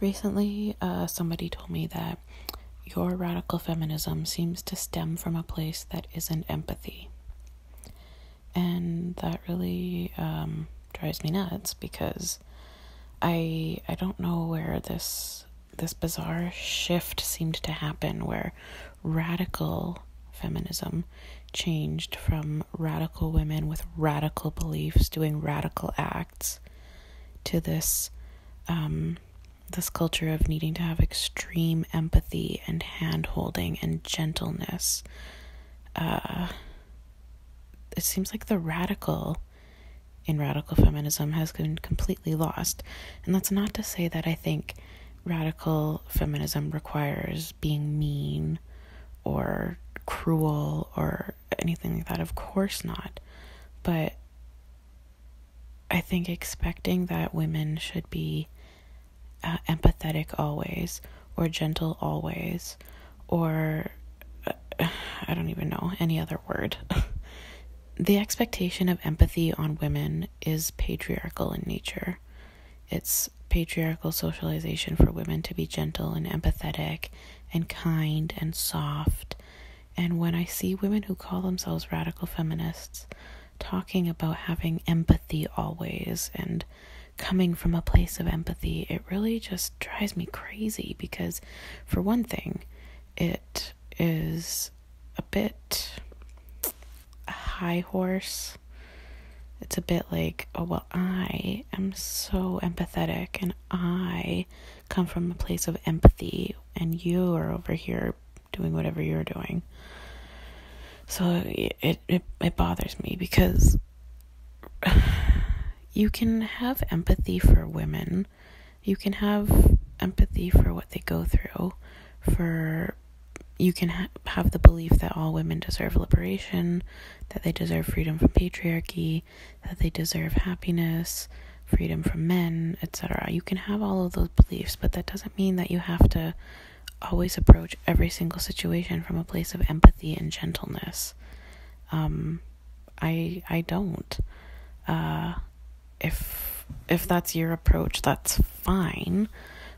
Recently, somebody told me that your radical feminism seems to stem from a place that isn't empathy. And that really drives me nuts because I don't know where this bizarre shift seemed to happen, where radical feminism changed from radical women with radical beliefs doing radical acts to this culture of needing to have extreme empathy and hand-holding and gentleness. It seems like the radical in radical feminism has been completely lost. And that's not to say that I think radical feminism requires being mean or cruel or anything like that. Of course not. But I think expecting that women should be empathetic always, or gentle always, or I don't even know any other word. The expectation of empathy on women is patriarchal in nature. It's patriarchal socialization for women to be gentle and empathetic and kind and soft. And when I see women who call themselves radical feminists talking about having empathy always and coming from a place of empathy, it really just drives me crazy because, for one thing, it is a bit a high horse. It's a bit like, oh, well, I am so empathetic and I come from a place of empathy and you are over here doing whatever you're doing. So it bothers me because you can have empathy for women. You can have empathy for what they go through. You can have the belief that all women deserve liberation, that they deserve freedom from patriarchy, that they deserve happiness, freedom from men, etc. You can have all of those beliefs, but that doesn't mean that you have to always approach every single situation from a place of empathy and gentleness. I don't. If that's your approach, that's fine,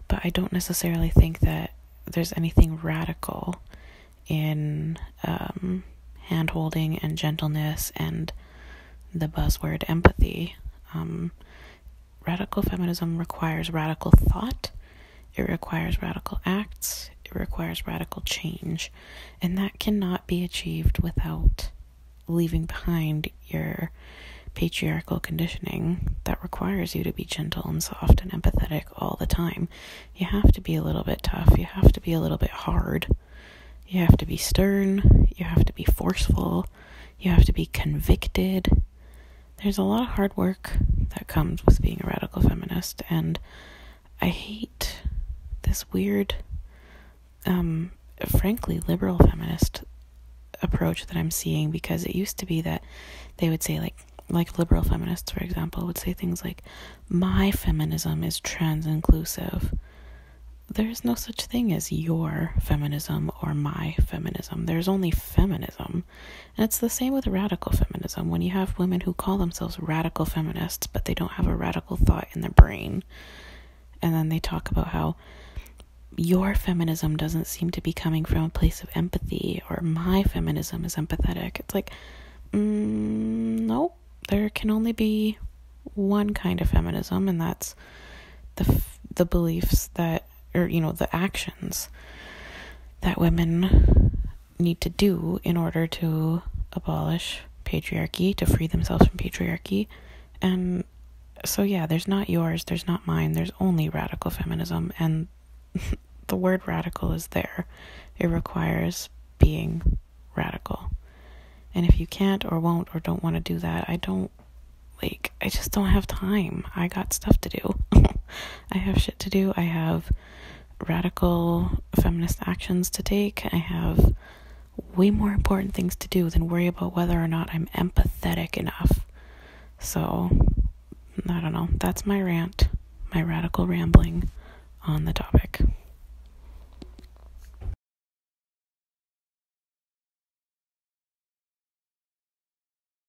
but I don't necessarily think that there's anything radical in hand-holding and gentleness and the buzzword empathy. Radical feminism requires radical thought. It requires radical acts. It requires radical change. And that cannot be achieved without leaving behind your patriarchal conditioning that requires you to be gentle and soft and empathetic all the time. You have to be a little bit tough. You have to be a little bit hard. You have to be stern. You have to be forceful. You have to be convicted. There's a lot of hard work that comes with being a radical feminist, and I hate this weird, frankly, liberal feminist approach that I'm seeing, because it used to be that they would say, like liberal feminists, for example, would say things like, my feminism is trans-inclusive. There's no such thing as your feminism or my feminism. There's only feminism. And it's the same with radical feminism. When you have women who call themselves radical feminists, but they don't have a radical thought in their brain, and then they talk about how your feminism doesn't seem to be coming from a place of empathy, or my feminism is empathetic. It's like, no, there can only be one kind of feminism, and that's the beliefs that, or, the actions that women need to do in order to abolish patriarchy, to free themselves from patriarchy. And so, yeah, there's not yours, there's not mine, there's only radical feminism, and the word radical is there. It requires being radical. And if you can't or won't or don't want to do that, I just don't have time. I got stuff to do. I have shit to do. I have radical feminist actions to take. I have way more important things to do than worry about whether or not I'm empathetic enough. So, I don't know. That's my rant, my radical rambling on the topic.